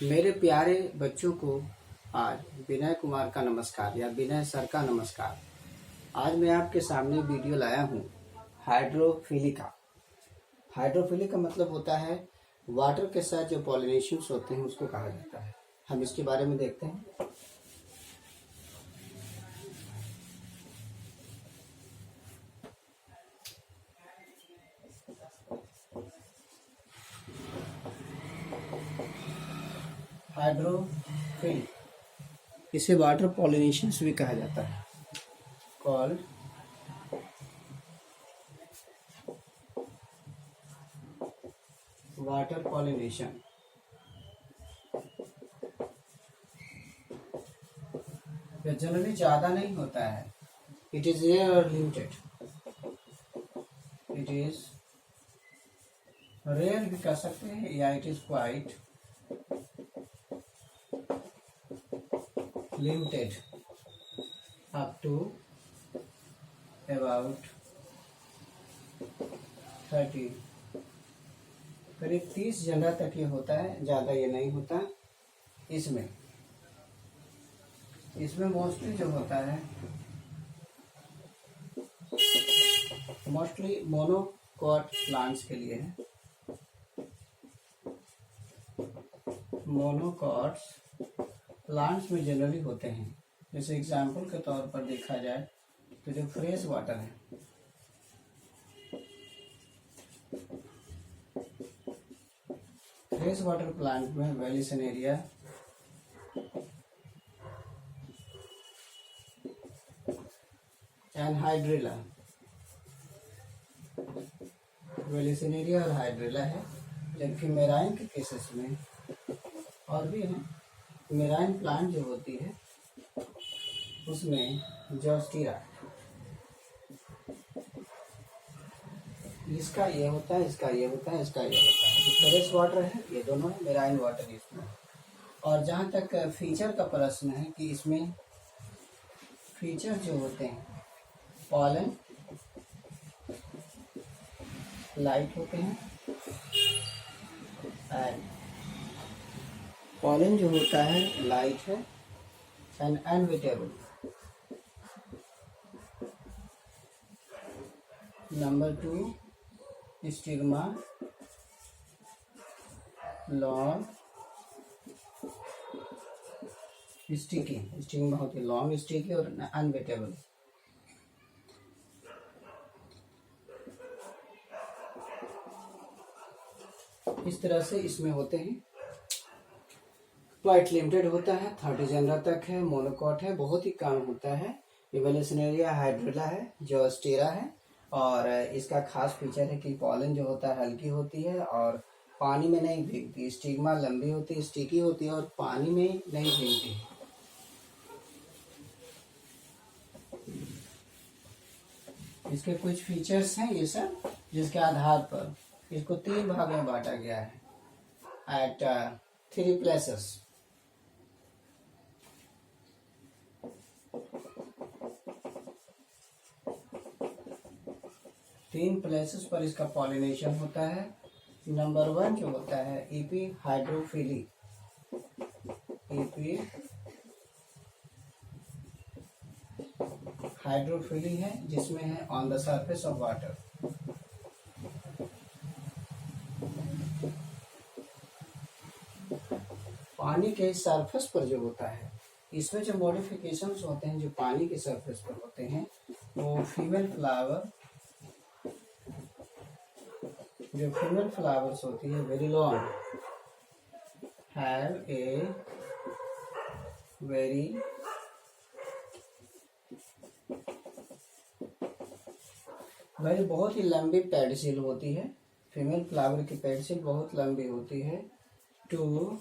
मेरे प्यारे बच्चों को आज विनय कुमार का नमस्कार या विनय सर का नमस्कार। आज मैं आपके सामने वीडियो लाया हूँ हाइड्रोफिली का। हाइड्रोफिली का मतलब होता है वाटर के साथ जो पॉलिनेशंस होते हैं उसको कहा जाता है। हम इसके बारे में देखते हैं। हाइड्रोफिल इसे वाटर पॉलिनेशंस भी कहा जाता है, कॉल्ड वाटर पॉलिनेशन। यह जनरली ज़्यादा नहीं होता है, इट इज़ रेयर और लिमिटेड। इट इज रेयर भी कह सकते हैं या it is quite limited up to about 30, करीब 30 जनरा तक ये होता है, ज़्यादा ये नहीं होता। इसमें मोस्टली जो होता है मोस्टली मोनोकॉट प्लांट्स के लिए है। मोनोकॉट्स प्लांट्स में जनरली होते हैं। जैसे एग्जाम्पल के तौर पर देखा जाए तो जो फ्रेश वाटर है, फ्रेश वाटर प्लांट में वेलिसनेरिया, एंड हाइड्रेला, वेलिसनेरिया और हाइड्रेला है। जबकि मेराइन के केसेस में और भी है। मेराइन प्लांट जो होती है उसमें जोस्टीरा, इसका ये होता है, इसका ये होता है, इसका ये होता है। जो फ्रेश वाटर है ये दोनों है, मेराइन वाटर इसमें। और जहाँ तक फीचर का प्रश्न है कि इसमें फीचर जो होते हैं, पॉलन लाइट होते हैं, एंड पॉलन जो होता है लाइट है, and unwettable. Number 2 stigma long sticky, stigma होती है लॉन्ग स्टिकी और अनवेटेबल। इस तरह से इसमें होते हैं। क्वाइट लिमिटेड होता है, 30 जनरा तक है, मोनोकॉट है, बहुत ही कम होता है। वेलिसनेरिया हाइड्रेला है, जोस्टेरा है। और इसका खास फीचर है कि पॉलन जो होता है हल्की होती है और पानी में नहीं भीगती। स्टिग्मा लंबी होती है, स्टिकी होती है और पानी में नहीं भीगती। इसके कुछ फीचर्स हैं ये सब, जिसके आधार पर इसको 3 भाग में बांटा गया है एट 3 प्लेसेस। तीन प्लेसेस पर इसका पॉलिनेशन होता है। नंबर 1 जो होता है ईपी हाइड्रोफिली, ईपी हाइड्रोफिली है, जिसमें है on the surface of water. पानी के सरफेस पर जो होता है, इसमें जो मॉडिफिकेशंस होते हैं जो पानी के सरफेस पर होते हैं, वो फीमेल फ्लावर, जो फीमेल फ्लावर्स होती है very long, have a very बहुत ही लंबी पेडिसिल होती है। फीमेल फ्लावर की पेडिसिल बहुत लंबी होती है to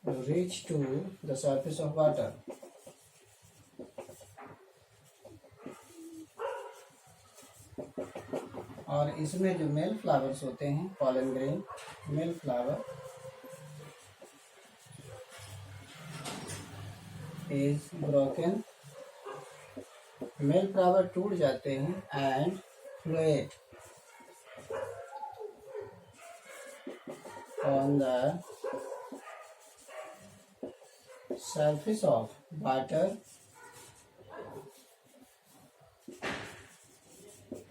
reach to the surface of water. और इसमें जो मेल फ्लावर्स होते हैं, pollen grain male flower is broken, male flower टूट जाते हैं and float, on the surface of water,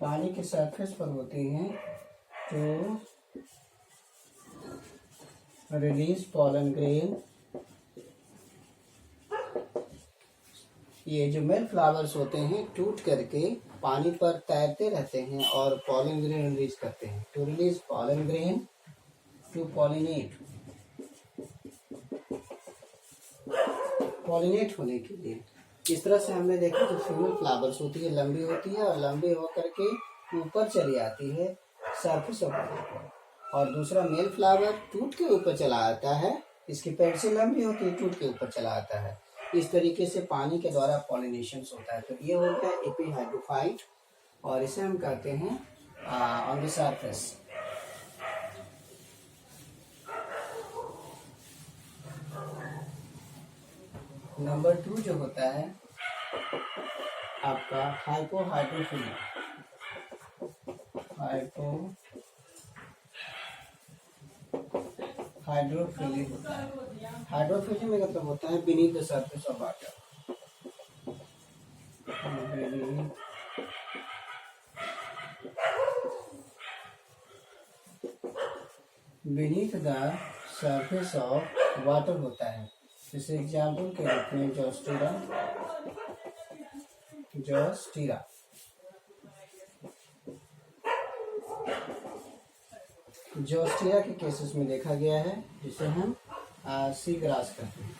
पानी के सरफेस पर होती हैं तो रिलीज पॉलन ग्रेन। ये जो मेल फ्लावर्स होते हैं टूट करके पानी पर तैरते रहते हैं और पॉलन ग्रेन रिलीज करते हैं। To release pollen grain, to pollinate, pollinate होने के लिए। इस तरह से हमने देखा जो फीमेल फ्लावर्स होती है लंबी होती है और लंबी होकर के ऊपर चली आती है सरफेस ऑफ वाटर पर, और दूसरा मेल फ्लावर टूट के ऊपर चला आता है, इसकी पेड़ से लंबी होती है, टूट के ऊपर चला आता है। इस तरीके से पानी के द्वारा पॉलिनेशन होता है। तो ये हो गया एपिहाइड्रोफाइट, और इसे हम कहते हैं ऑन द सरफेस। नंबर 2 जो होता है आपका हाइपोहाइड्रोफिलिक। हाइड्रोफिलिक होता है। हाइड्रोफिलिक में मतलब होता है beneath the surface of water. Beneath the surface of water होता है। जैसे एग्जाम्पल के रूप में जोस्टीरा, जोस्टीरा के केसेस में देखा गया है, जिसे हम सी ग्रास कहते हैं।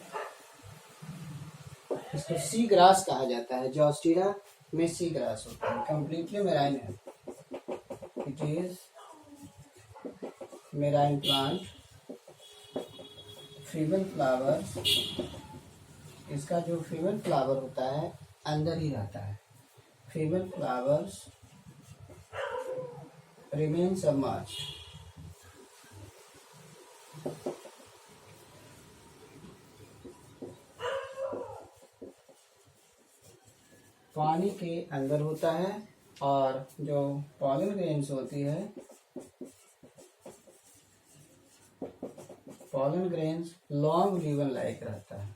इसको सी ग्रास कहा जाता है। जोस्टीरा में सी ग्रास होता है, कंप्लीटली मेराइन है। It is marine plant. Female flower, इसका जो फीमेल फ्लावर होता है अंदर ही रहता है। Female flowers remain submerged. पानी के अंदर होता है, और जो पॉलन ग्रेन्स होती है, pollen grains long ribbon like रहता है।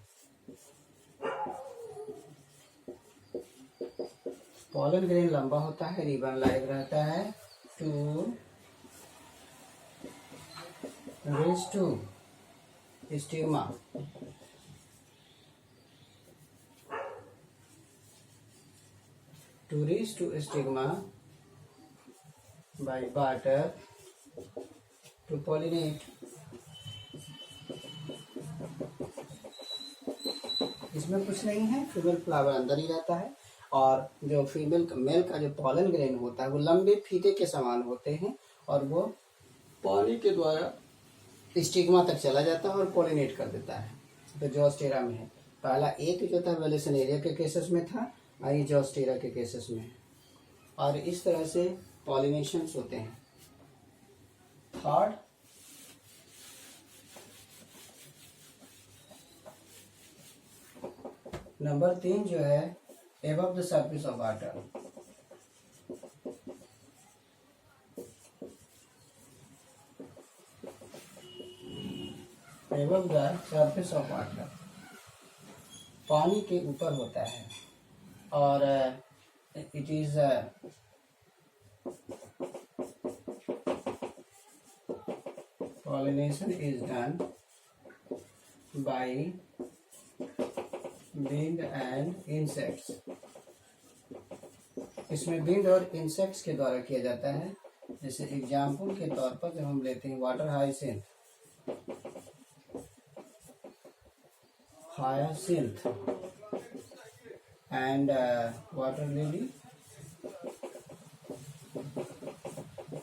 पॉलन ग्रेन लंबा होता है, रिबन लाइक रहता है। To reach to stigma, to reach to stigma by water to pollinate। इसमें कुछ नहीं है, फीमेल फ्लावर अंदर ही रहता है, और जो फीमेल मेल का जो पॉलन ग्रेन होता है वो लंबे फीते के समान होते हैं, और वो पानी के द्वारा स्टिग्मा तक चला जाता है और पॉलिनेट कर देता है। तो जोस्टेरा में है। पहला एक जो था वेलिसनेरिया के केसेस में था, आई जोस्टेरा के केसेस में, और इस तरह से पॉलिनेशंस होते हैं। थर्ड, नंबर 3 जो है above the surface of water. Above the surface of water, पानी के ऊपर होता है, और it is pollination is done by wind and insects। इसमें विंड और इंसेक्ट्स के द्वारा किया जाता है। जैसे एग्जाम्पल के तौर पर जब हम लेते हैं water hyacinth and water lily,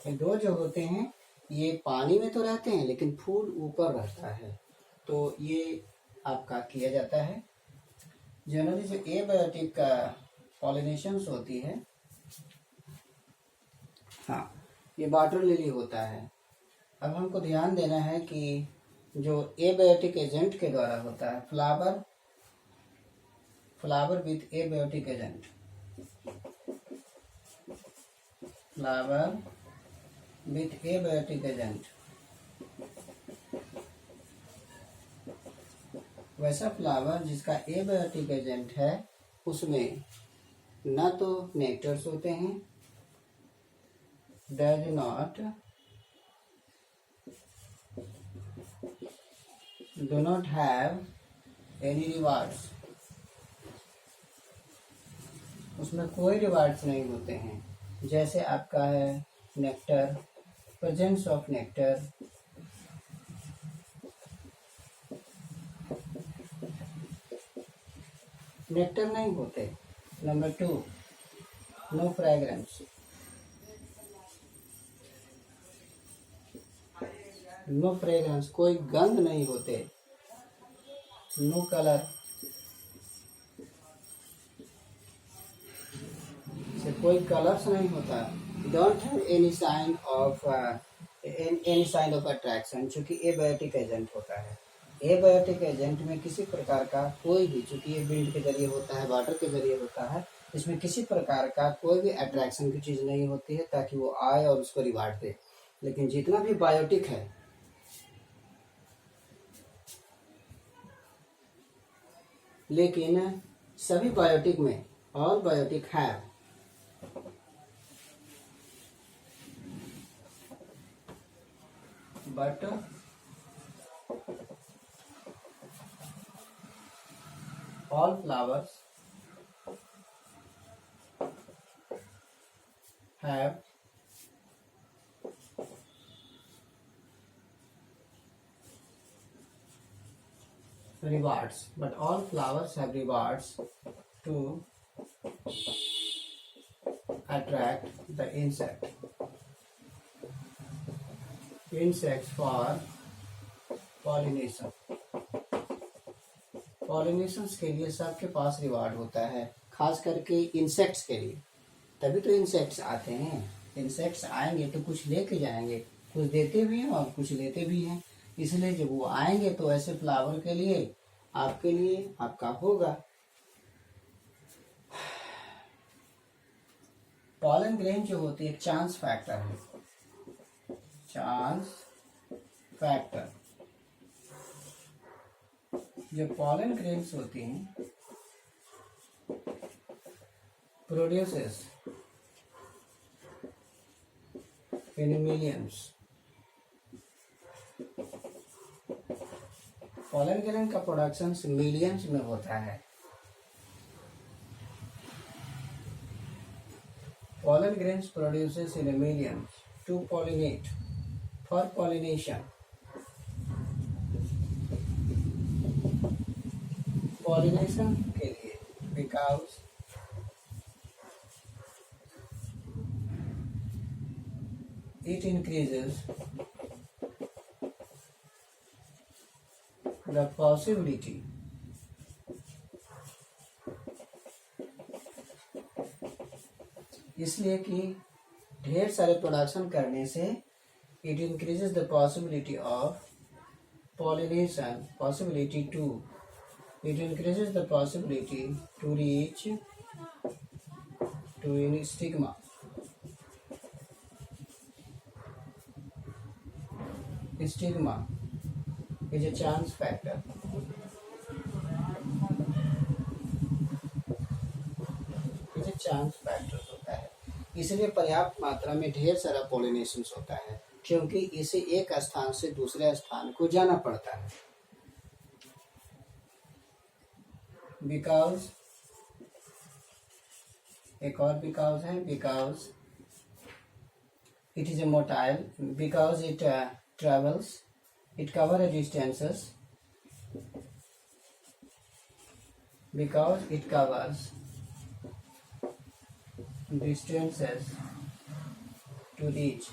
ये दो जो होते हैं ये पानी में तो रहते हैं लेकिन फूल ऊपर रहता है, तो ये आपका किया जाता है। जनरली जो एबायोटिक पॉलिनेशंस होती है, हाँ, ये वाटर लिली होता है। अब हमको ध्यान देना है कि जो एबायोटिक एजेंट के द्वारा होता है, flower with abiotic agent, flower with abiotic agent, वैसा फ्लावर जिसका एबायोटिक एजेंट है उसमें ना तो नेक्टर्स होते हैं, does not, do not have any rewards, उसमें कोई रिवार्ड्स नहीं होते हैं। जैसे आपका है nectar, presence of nectar, nectar नहीं होते। Number 2, no fragrance, no fragrance, कोई गंध नहीं होते। नो कलर, से कोई कलर्स नहीं होता। Don't have any sign of attraction, चूंकि एबायोटिक एजेंट होता है। एबायोटिक एजेंट में किसी प्रकार का कोई भी, चूंकि ये विंड के जरिए होता है, वाटर के जरिए होता है, इसमें किसी प्रकार का कोई भी अट्रैक्शन की चीज नहीं होती है ताकि वो आए और उसको रिवार्ड दे। लेकिन जितना भी बायोटिक है, लेकिन सभी बायोटिक में, all biotic have, but all flowers have rewards, but all flowers have rewards to attract the insects for pollination. Pollinations के लिए सबके पास रिवार्ड होता है, खास करके इंसेक्ट्स के लिए। तभी तो इंसेक्ट्स आते हैं। इंसेक्ट्स आएंगे तो कुछ लेके जाएंगे, कुछ देते भी हैं और कुछ लेते भी हैं। इसलिए जब वो आएंगे तो ऐसे फ्लावर के लिए, आपके लिए, आपका होगा। पॉलन ग्रेन जो होती है, चांस फैक्टर है, चांस फैक्टर। जो पॉलन ग्रेन्स होती हैं, produces in millions. Pollen grain का प्रोडक्शन मिलियंस में होता है। Pollen grains produces in millions to pollinate, for pollination. Pollination के लिए, because it increases the possibility इसलिए कि ढेर सारे प्रोडक्शन करने से it increases the possibility of pollination, possibility to, it increases the possibility to reach to any stigma. Stigma is a chance factor. is a chance factor होता है। इसलिए पर्याप्त मात्रा में ढेर सारा पॉलिनेशन होता है, क्योंकि इसे एक स्थान से दूसरे स्थान को जाना पड़ता है। बिकॉज, एक और बिकॉज है, because it is a motile, because it travels, it covers distances, because it covers distances to reach,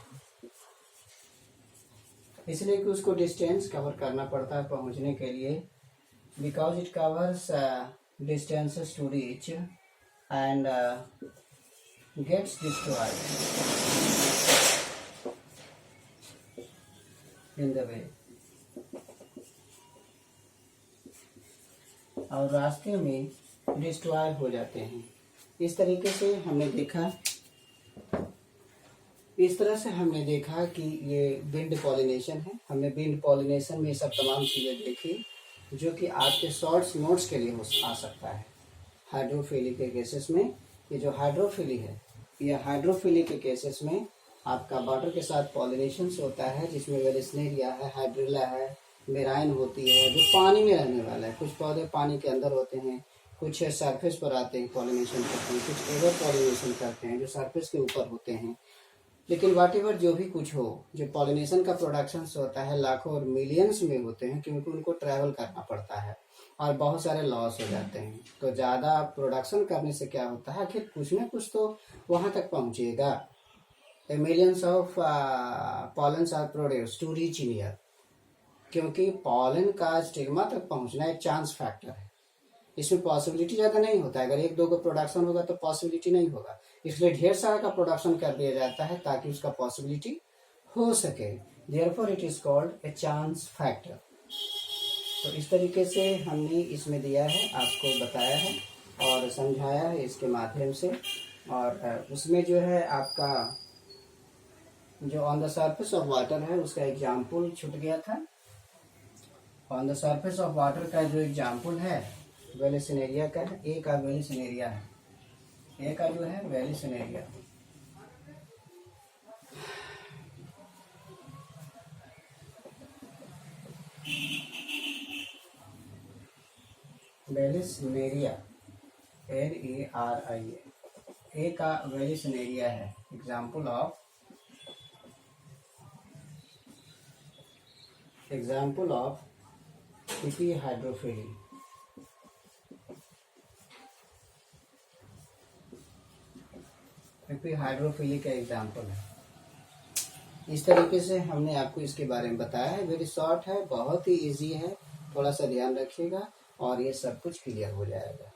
इसलिए कि उसको डिस्टेंस कवर करना पड़ता है पहुंचने के लिए। because it covers distances to reach and gets destroyed in the way, और रास्ते में डिस्ट्रॉय हो जाते हैं। इस तरीके से हमने देखा, इस तरह से हमने देखा कि ये विंड पॉलिनेशन है। हमने विंड पॉलिनेशन में सब तमाम चीज़ें देखी। जो कि आपके शॉर्ट्स नोट्स के लिए आ सकता है। हाइड्रोफिलिक के केसेस में ये जो हाइड्रोफिली है, ये हाइड्रोफिलिक के केसेस में आपका वाटर के साथ पॉलिनेशन होता है, जिसमें वेलिस्नेरिया है, हाइड्रिला है, मेराइन होती है, जो पानी में रहने वाला है। कुछ पौधे पानी के अंदर होते हैं, कुछ सरफेस पर आते हैं, पॉलिनेशन करते हैं, कुछ एवर पॉलिनेशन करते हैं जो सरफेस के ऊपर होते हैं। लेकिन वाटेवर जो भी कुछ हो, जो पॉलिनेशन का प्रोडक्शन होता है लाखों और मिलियंस में होते हैं, क्योंकि उनको ट्रैवल करना पड़ता है और बहुत सारे लॉस हो जाते हैं। तो ज़्यादा प्रोडक्शन करने से क्या होता है, आखिर कुछ ना कुछ तो वहाँ तक पहुँचेगा। Millions of pollens are produced to reach in year, क्योंकि पॉलन का स्टिग्मा तक पहुँचना एक चांस फैक्टर है। इसमें पॉसिबिलिटी ज़्यादा नहीं होता है। अगर एक दो का प्रोडक्शन होगा तो पॉसिबिलिटी नहीं होगा, इसलिए ढेर सारा का प्रोडक्शन कर दिया जाता है ताकि उसका पॉसिबिलिटी हो सके। Therefore it is called a chance factor. तो इस तरीके से हमने इसमें दिया है, आपको बताया है और समझाया है इसके माध्यम से। और उसमें जो है आपका जो on the surface of water है उसका एग्जाम्पल छूट गया था। On the surface of water का जो एग्जाम्पल है वेलिसिनेरिया का है। ए का वेलिसिनेरिया है, ए का जो है वेलिसिनेरिया। वेलिसिनेरिया NERIA, ए का वेलिसिनेरिया है। Example of एपिहाइड्रोफिली। एपिहाइड्रोफिली का एग्जाम्पल है। इस तरीके से हमने आपको इसके बारे में बताया है। वेरी शॉर्ट है, बहुत ही इजी है, थोड़ा सा ध्यान रखिएगा और ये सब कुछ क्लियर हो जाएगा।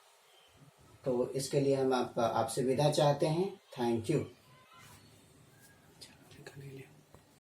तो इसके लिए हम आपसे विदा चाहते हैं। Thank you.